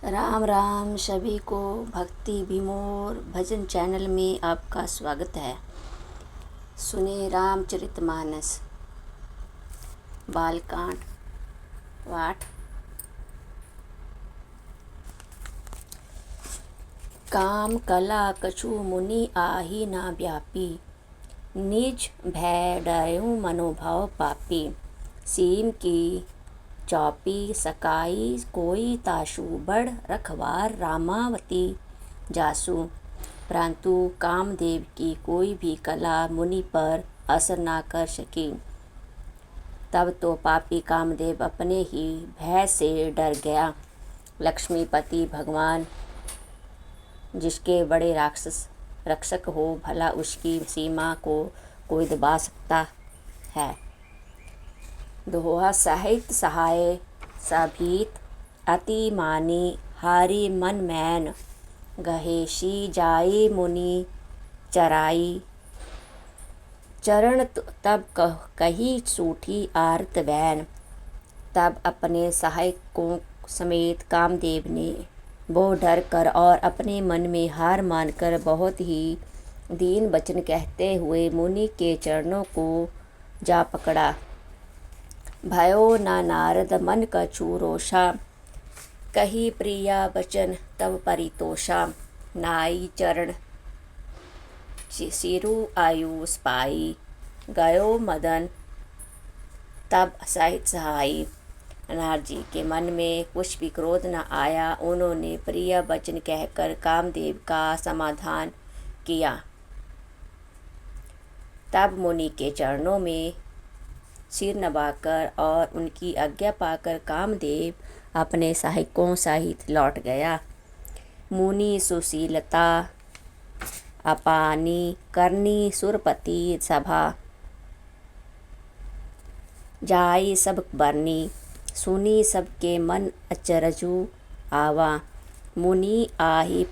राम राम सभी को। भक्ति विमोर भजन चैनल में आपका स्वागत है। सुने रामचरितमानस बालकांड पाठ। काम कला कछु मुनि आही ना व्यापी, निज भय डरऊ मनोभाव पापी। सीम की चौपी सकाई कोई ताशु, बढ़ रखवार रामावती जासु। परंतु कामदेव की कोई भी कला मुनि पर असर ना कर सकी। तब तो पापी कामदेव अपने ही भय से डर गया। लक्ष्मीपति भगवान जिसके बड़े राक्षस रक्षक हो, भला उसकी सीमा को कोई दबा सकता है। दोहा साहित्य सहाय सभीत अति मानी, हारी मन मैन गहेशी जाए मुनि चराई। चरण तब कही सूठी आर्त बैन। तब अपने सहायकों समेत कामदेव ने वो डर कर और अपने मन में हार मानकर बहुत ही दीन वचन कहते हुए मुनि के चरणों को जा पकड़ा। भयो ना नारद मन कछु रोषा, कही प्रिया वचन तब परितोषा। नाई चरण सिरु आयुष पाई, गयो मदन तब सहित सहाई। नारद जी के मन में कुछ भी क्रोध न आया। उन्होंने प्रिय वचन कहकर कामदेव का समाधान किया। तब मुनि के चरणों में सिर नवाकर और उनकी आज्ञा पाकर कामदेव अपने सहायकों सहित लौट गया। मुनि सुशीलता अपानी, करनी सुरपति सभा। जाई सब बरनी, सुनी सबके मन अचरजु आवा। मुनि आही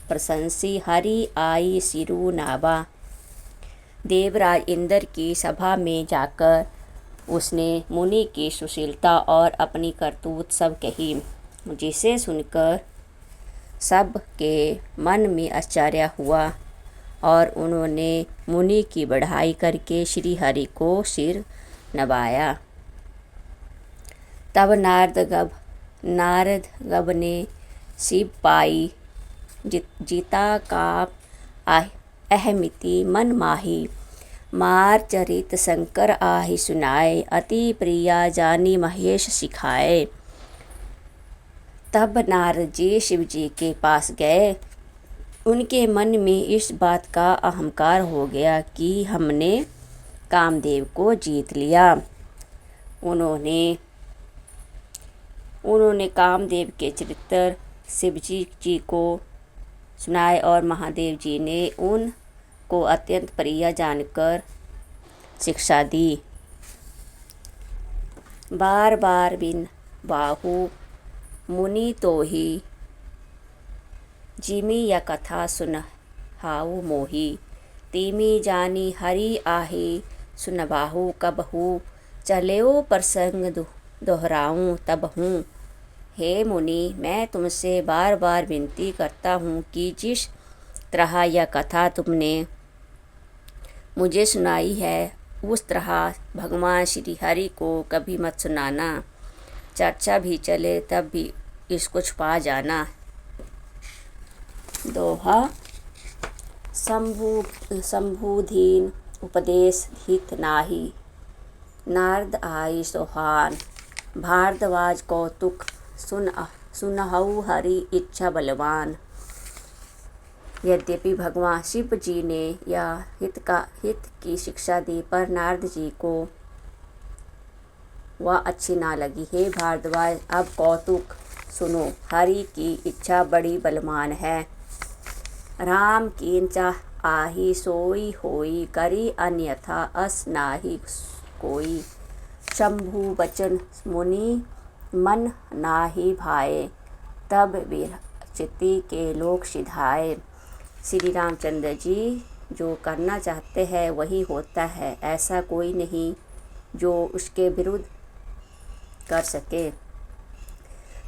प्रशंसी, हरि आई सिरु नावा। देवराज इंद्र की सभा में जाकर उसने मुनि की सुशीलता और अपनी करतूत सब कही, जिसे सुनकर सब के मन में आश्चर्य हुआ और उन्होंने मुनि की बढ़ाई करके श्री हरि को सिर नवाया। तब नारद गब ने शिव पाई, जीता का अहमिति मन माही। मार चरित शंकर आहि सुनाए, अति प्रिया जानी महेश सिखाए। तब नारद जी शिव जी के पास गए। उनके मन में इस बात का अहंकार हो गया कि हमने कामदेव को जीत लिया। उन्होंने कामदेव के चरित्र शिव जी को सुनाए और महादेव जी ने उनको अत्यंत प्रिय जानकर शिक्षा दी। बार बार बिन बाहु मुनि तो ही, जिमी यह कथा सुनहाऊ मोही। तीमी जानी हरि आही, सुनबाहु कबहू। चलेओ प्रसंग दोहराऊं तब हूँ। हे मुनि, मैं तुमसे बार बार विनती करता हूँ कि जिस तरह यह कथा तुमने मुझे सुनाई है, उस तरह भगवान श्री हरि को कभी मत सुनाना। चर्चा भी चले तब भी इसको छुपा जाना। दोहा शंभुधीन उपदेश हित नाही, नारद आई सोहान। भारद्वाज कौतुक सुनहु हरि इच्छा बलवान। यद्यपि भगवान शिव जी ने यह हित की शिक्षा दी, पर नारद जी को वह अच्छी ना लगी। हे भारद्वाज, अब कौतुक सुनो, हरि की इच्छा बड़ी बलवान है। राम कींचा आही सोई होई, करी अन्यथा अस नाही कोई। शंभु बचन मुनि मन नाही भाए, तब विरचिति के लोक सिधाए। श्री रामचंद्र जी जो करना चाहते हैं वही होता है, ऐसा कोई नहीं जो उसके विरुद्ध कर सके।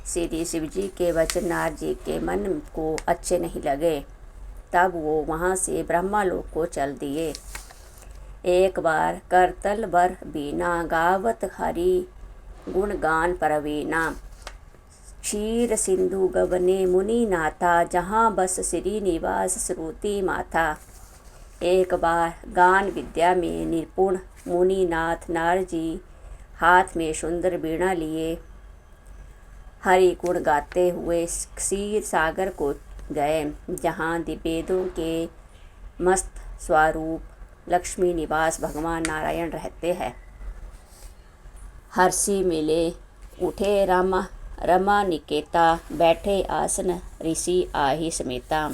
श्री शिव जी के वचन नारद जी के मन को अच्छे नहीं लगे। तब वो वहाँ से ब्रह्मालोक को चल दिए। एक बार करतल बर बीना गावत हरि गुणगान परवीना। क्षीर सिंधु गबने मुनि नाथा जहाँ बस श्री निवास श्रुति माथा। एक बार गान विद्या में निपुण मुनिनाथ नारद जी हाथ में सुंदर वीणा लिए हरि गुण गाते हुए क्षीर सागर को गए, जहाँ वेदों के मस्त स्वरूप लक्ष्मी निवास भगवान नारायण रहते हैं। हर्षि मिले उठे रमा निकेता, बैठे आसन ऋषि आही समेता।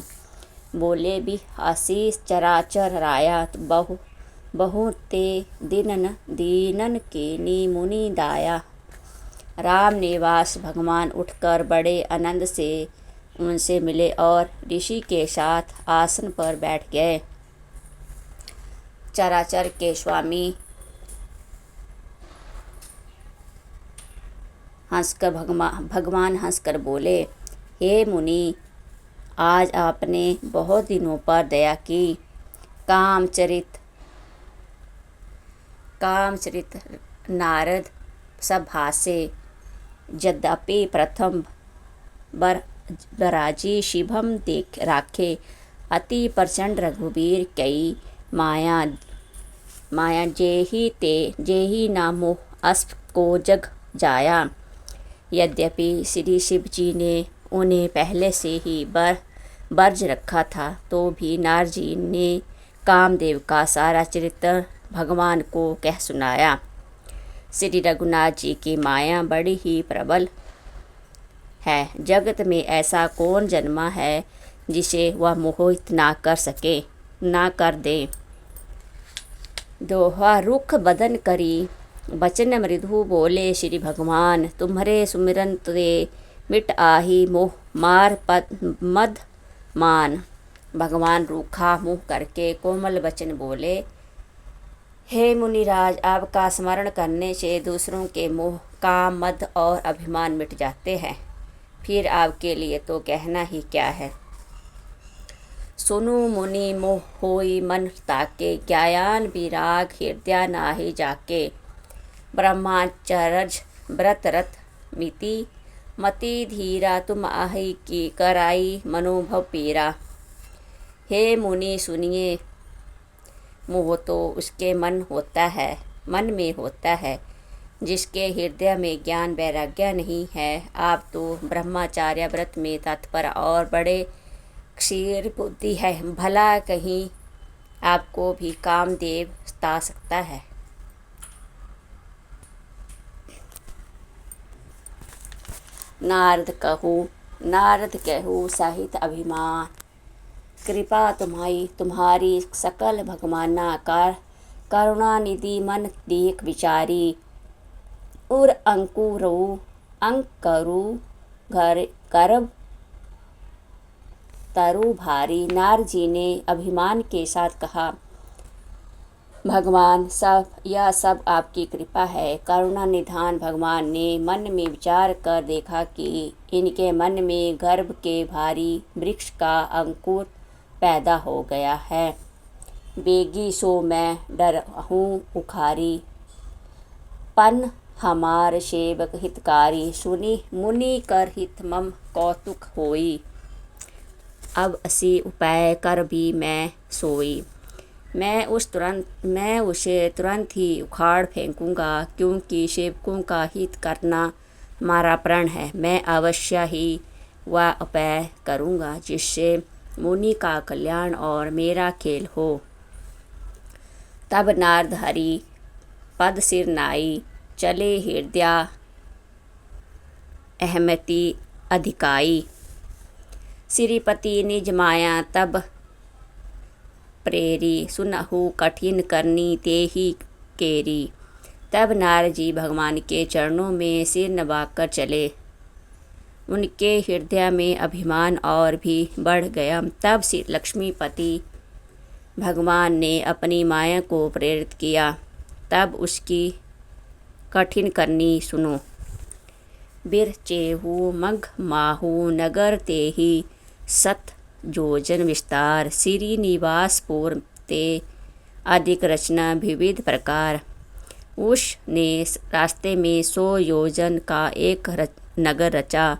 बोले भी आशीष चराचर राया, बहु ते दीनन कीनी मुनि दाया। राम निवास भगवान उठकर बड़े आनंद से उनसे मिले और ऋषि के साथ आसन पर बैठ गए। चराचर के स्वामी हंसकर भगवान हंसकर बोले, हे मुनि, आज आपने बहुत दिनों पर दया की। कामचरित नारद सब हासे। यद्यपि प्रथम बराजी शिवम देख राखे, अति प्रचंड रघुबीर कई माया जेहि ना मोह अस्प को जग जाया। यद्यपि श्री शिव जी ने उन्हें पहले से ही वर्ज रखा था, तो भी नारद जी ने कामदेव का सारा चरित्र भगवान को कह सुनाया। श्री रघुनाथ जी की माया बड़ी ही प्रबल है। जगत में ऐसा कौन जन्मा है जिसे वह मोहित ना कर दे। दोहा रुख बदन करी बचन मृदु बोले श्री भगवान, तुम्हारे सुमिरन ते मिट आही मोह मार मद मान। भगवान रूखा मुँह करके कोमल वचन बोले, हे मुनिराज, आपका स्मरण करने से दूसरों के मोह काम मद और अभिमान मिट जाते हैं। फिर आपके लिए तो कहना ही क्या है। सुनु मुनि मोह होई मन ताके, ज्ञान विराग हृदय नाहि जाके। ब्रह्मचर्य व्रत रत मति धीरा, तुम आही की कराई मनोभव पीरा। हे मुनि सुनिए, मोह तो उसके मन में होता है जिसके हृदय में ज्ञान वैराग्य नहीं है। आप तो ब्रह्मचार्य व्रत में तत्पर और बड़े क्षीर बुद्धि है। भला कहीं आपको भी कामदेव सता सकता है। नारद कहूँ सहित अभिमान, कृपा तुम्हारी सकल भगवानाकार। करुणा निधि मन देख विचारी, उर अंकुरु गर्भ तरु भारी। नारद जी ने अभिमान के साथ कहा, भगवान, यह सब आपकी कृपा है। करुणा निधान भगवान ने मन में विचार कर देखा कि इनके मन में गर्भ के भारी वृक्ष का अंकुर पैदा हो गया है। बेगी सो मैं डरहूँ उखारी, पन हमार सेवक हितकारी। सुनी मुनि कर हित मम कौतुक होई, अब असी उपाय कर भी मैं सोई। मैं उसे तुरंत ही उखाड़ फेंकूंगा, क्योंकि सेवकों का हित करना हमारा प्रण है। मैं अवश्य ही वह उपाय करूंगा जिससे मुनि का कल्याण और मेरा खेल हो। तब नारद हरि पद सिर नाई, चले हृदय अहमति अधिकाई। श्रीपति निज माया तब प्रेरी, सुनहु कठिन करनी तेहि केरी। तब नारद जी भगवान के चरणों में सिर नवाकर चले। उनके हृदय में अभिमान और भी बढ़ गया। तब श्री लक्ष्मीपति भगवान ने अपनी माया को प्रेरित किया। तब उसकी कठिन करनी सुनो। बिर चेहू मघ माहू नगर तेहि सत योजन विस्तार। श्रीनिवासपुर ते अधिक रचना विविध प्रकार। उसने रास्ते में 100 योजन का एक नगर रचा।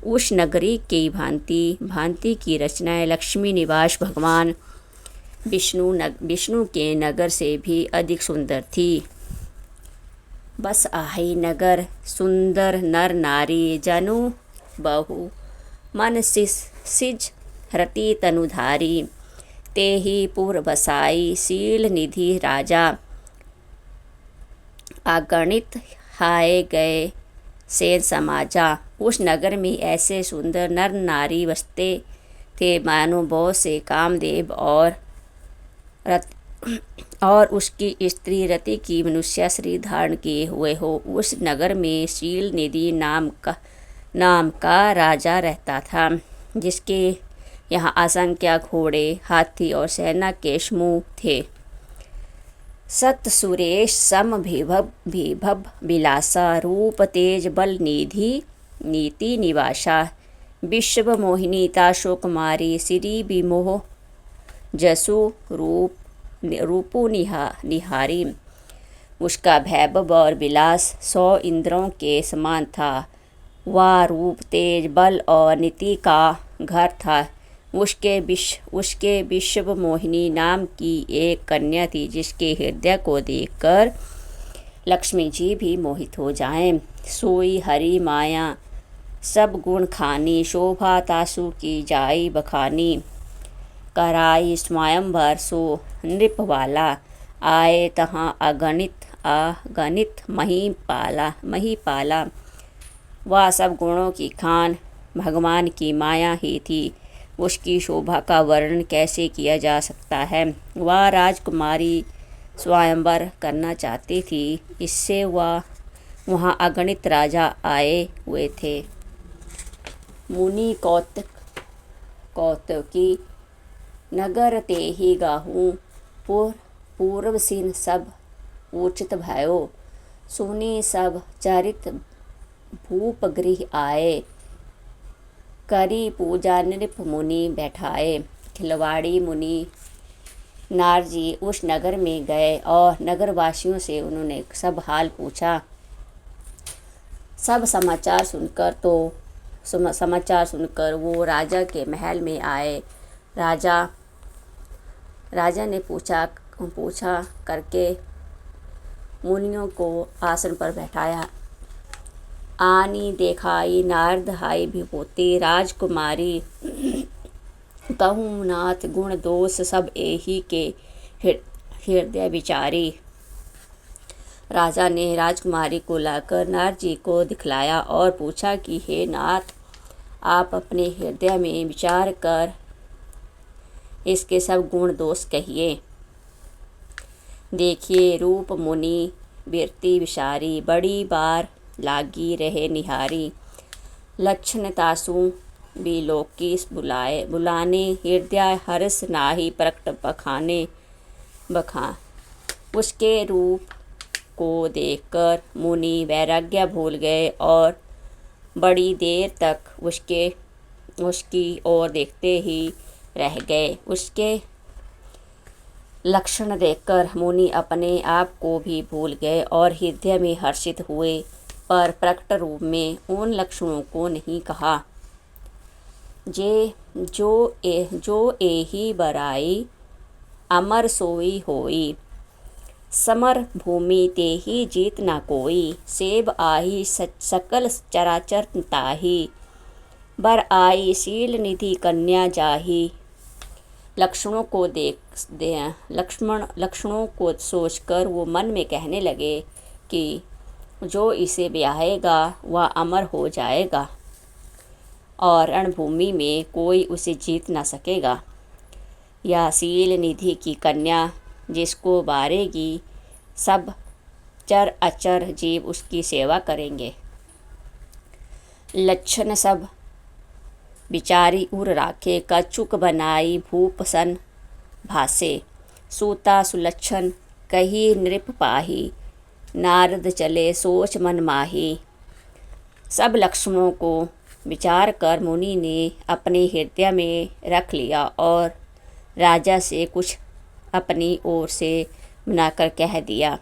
उस नगरी की भांति भांति की रचनाएं लक्ष्मी निवास भगवान विष्णु के नगर से भी अधिक सुंदर थी। बस आही नगर सुंदर नर नारी जनु बहु मन सिज रति तनुधारी। तेहि पुर बसाई शील निधि राजा। अगणित हाय गए सेन समाजा। उस नगर में ऐसे सुंदर नर नारी बसते थे मानो बहुत से कामदेव और उसकी स्त्री रति की मनुष्य श्री धारण किए हुए हो। उस नगर में शील निधि नाम का राजा रहता था, जिसके यहाँ असंख्य घोड़े हाथी और सेना के समूह थे। सत सुरेश सम विभव विलासा। रूप तेज बल निधि नीति निवासा। विश्व मोहिनी ताशो कुमारी। श्री विमोह जसु रूपु निहारी। उसका वैभव और विलास 100 इंद्रों के समान था। वह रूप तेज बल और नीति का घर था। उसके विश्व मोहिनी नाम की एक कन्या थी, जिसके हृदय को देखकर लक्ष्मी जी भी मोहित हो जाएं। सोई हरि माया सब गुण खानी। शोभा तासु की जाई बखानी। कराई स्वयंवर सो नृप वाला। आए तहाँ अगणित महीपाला। वह सब गुणों की खान भगवान की माया ही थी। उसकी शोभा का वर्णन कैसे किया जा सकता है। वह राजकुमारी स्वयंवर करना चाहती थी, इससे वह वहाँ अगणित राजा आए हुए थे। मुनि कौतुकी नगर तेहि गाहू। पूर्व सिन सब उचित भयो। सुनी सब चरित भूप गृह आए। करी पूजा नृप मुनि बैठाए। खिलवाड़ी मुनि नारजी उस नगर में गए और नगरवासियों से उन्होंने सब हाल पूछा। सब समाचार सुनकर वो राजा के महल में आए। राजा ने पूछा करके मुनियों को आसन पर बैठाया। आनी देखाई नारद हाय विभूति। राजकुमारी कहूँ नाथ गुण दोष सब एही के हृदय विचारी। राजा ने राजकुमारी को लाकर नारद जी को दिखलाया और पूछा कि हे नाथ, आप अपने हृदय में विचार कर इसके सब गुण दोष कहिए। देखिए रूप मुनि बिरती विसारी। बड़ी बार लागी रहे निहारी। लक्षण तासु बिलोकी बुलाने। हृदय हर्ष नाही प्रकट बखा। उसके रूप को देखकर मुनि वैराग्य भूल गए और बड़ी देर तक उसकी ओर देखते ही रह गए। उसके लक्षण देखकर मुनि अपने आप को भी भूल गए और हृदय में हर्षित हुए, पर प्रकट रूप में उन लक्षणों को नहीं कहा। जो एही बराई अमर सोई होई। समर भूमि तेहि जीत न कोई। सेब आही सकल चराचर ताही। बर आई शील निधि कन्या जाही। लक्षणों को सोचकर वो मन में कहने लगे कि जो इसे ब्याहेगा वह अमर हो जाएगा और रणभूमि में कोई उसे जीत न सकेगा। यह शील निधि की कन्या जिसको बारेगी, सब चर अचर जीव उसकी सेवा करेंगे। लक्षण सब बिचारी उर राखे। कछुक बनाई भूप सन भासे। सूता सुलक्षण कही नृप पाही। नारद चले सोच मन माही। सब लक्षणों को विचार कर मुनि ने अपने हृदय में रख लिया और राजा से कुछ अपनी ओर से बनाकर कह दिया।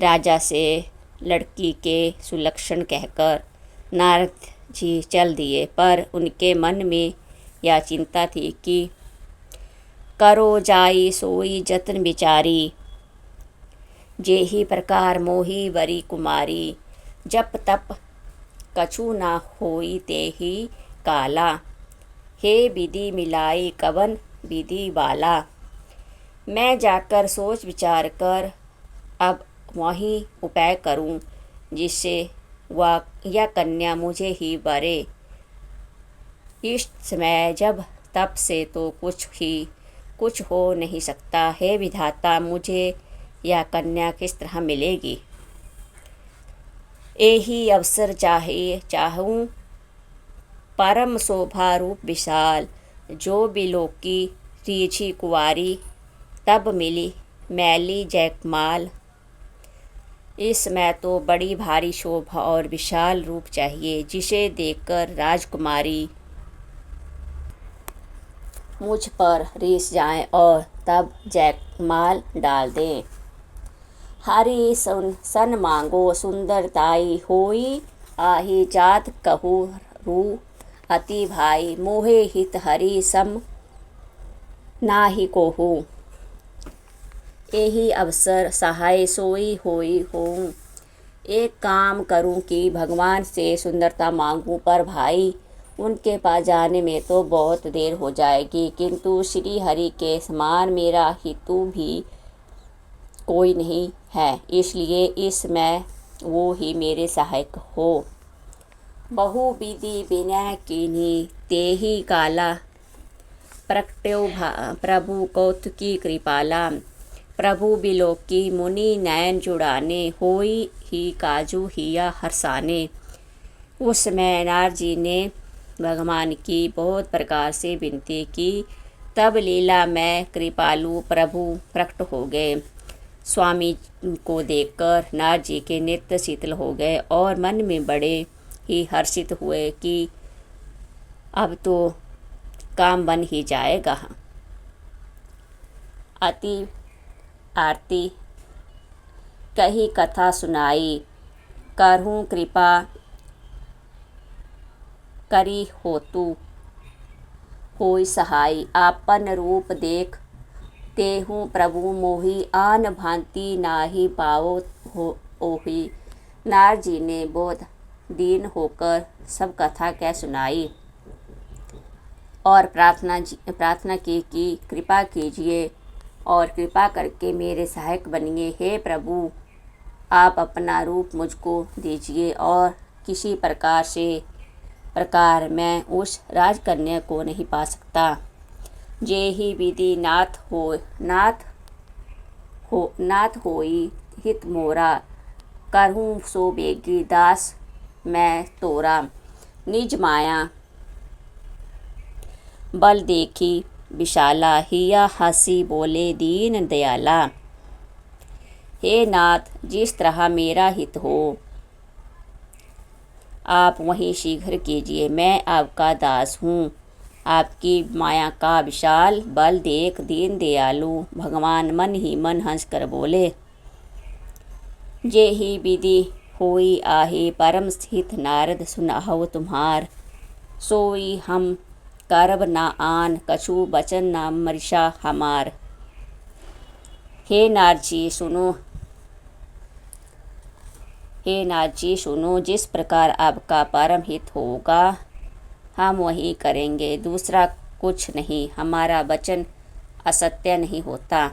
राजा से लड़की के सुलक्षण कहकर नारद जी चल दिए, पर उनके मन में यह चिंता थी कि करो जाई सोई जतन बिचारी, जेहि प्रकार मोही वरी कुमारी, जप तप कछु ना होई तेहि काला, हे विधि मिलाई कवन विधि वाला। मैं जाकर सोच विचार कर अब वही उपाय करूं, जिससे वह यह कन्या मुझे ही वरे। इस समय जब तप से तो कुछ हो नहीं सकता। हे विधाता, मुझे यह कन्या किस तरह मिलेगी? यही अवसर चाहूँ परम शोभा रूप विशाल, जो बिलोकी रीझी कुंवारी, तब मिली मैली जयकमाल। इसमें तो बड़ी भारी शोभा और विशाल रूप चाहिए, जिसे देखकर राजकुमारी मुझ पर रीस जाएं और तब जयकमाल डाल दें। हरि सन मांगो सुंदरताई होई, आही जात कहू रू अति भाई, मोहे हित हरि सम नाही कोहू। यही अवसर सहाय सोई होई होऊं। एक काम करूं कि भगवान से सुंदरता मांगूं, पर भाई उनके पास जाने में तो बहुत देर हो जाएगी, किंतु श्री हरि के समान मेरा हितु भी कोई नहीं है, इसलिए इसमें वो ही मेरे सहायक हो। बहु विधि विनय कीन्ही तेहि काला, प्रगट्यो प्रभु कौतुकी कृपाला, प्रभु बिलोकी मुनि नयन जुड़ाने, होई ही काजू हिया हर्षाने। उस समय नारद जी ने भगवान की बहुत प्रकार से विनती की, तब लीला में कृपालु प्रभु प्रकट हो गए। स्वामी को देखकर नारद जी के नेत्र शीतल हो गए और मन में बड़े ही हर्षित हुए कि अब तो काम बन ही जाएगा। अति आरती कही कथा सुनाई, करहूँ कृपा करी होतु होई सहाय, आपन रूप देख तेहूँ प्रभु मोहि, आन भांति नाही पाओ हो ओहि। नारद जी ने बहुत दीन होकर सब कथा कह सुनाई और प्रार्थना की कि कृपा कीजिए और कृपा करके मेरे सहायक बनिए। हे प्रभु, आप अपना रूप मुझको दीजिए और किसी प्रकार मैं उस राजकन्या को नहीं पा सकता। जेहि विधि नाथ होई हित मोरा, करहूँ सो बेगी दास मैं तोरा। निज माया बल देखी विशाला, हिया हंसी बोले दीन दयाला। हे नाथ, जिस तरह मेरा हित हो आप वहीं शीघ्र कीजिए। मैं आपका दास हूँ। आपकी माया का विशाल बल देख दीन दयालु भगवान मन ही मन हंस कर बोले, जेहि विधि होई आहे परम हित नारद, सुनाहु तुम्हार। सोई हम करब ना आन, कछु बचन ना मृषा हमार। हे नारद जी सुनो, जिस प्रकार आपका परम हित होगा हम वही करेंगे, दूसरा कुछ नहीं। हमारा वचन असत्य नहीं होता।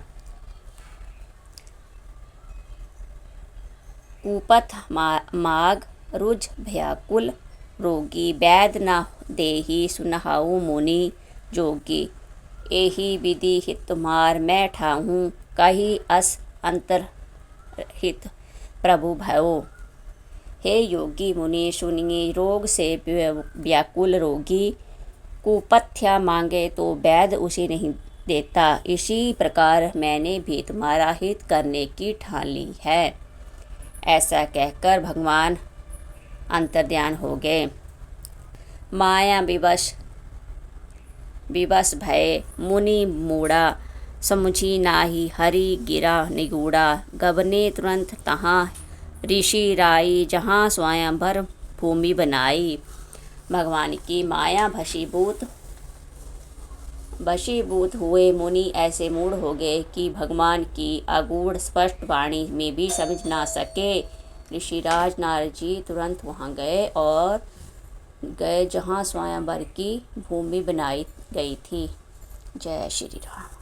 कुपथ माग रुझ भयाकुल रोगी, वैद न देहि सुनहाउ मुनि जोगी। एहि विधि हित तुम्हार मैं ठाहूँ, कही अस अंतर हित प्रभु भयो। हे योगी मुनि सुनिए, रोग से व्याकुल रोगी कुपथ्या मांगे तो वैद उसे नहीं देता। इसी प्रकार मैंने भी तुम्हारा हित करने की ठान ली है। ऐसा कहकर भगवान अंतर्ध्यान हो गए। माया विवश भय मुनि मूढ़ा, समुझी नाही हरि गिरा निगूढ़ा। गबने तुरंत तहाँ ऋषि राई, जहाँ स्वयंवर भूमि बनाई। भगवान की माया वशीभूत हुए मुनि ऐसे मूढ़ हो गए कि भगवान की अगूढ़ स्पष्ट वाणी में भी समझ ना सके। ऋषिराज नारद जी तुरंत वहाँ गए जहाँ स्वयंवर की भूमि बनाई गई थी। जय श्री राम।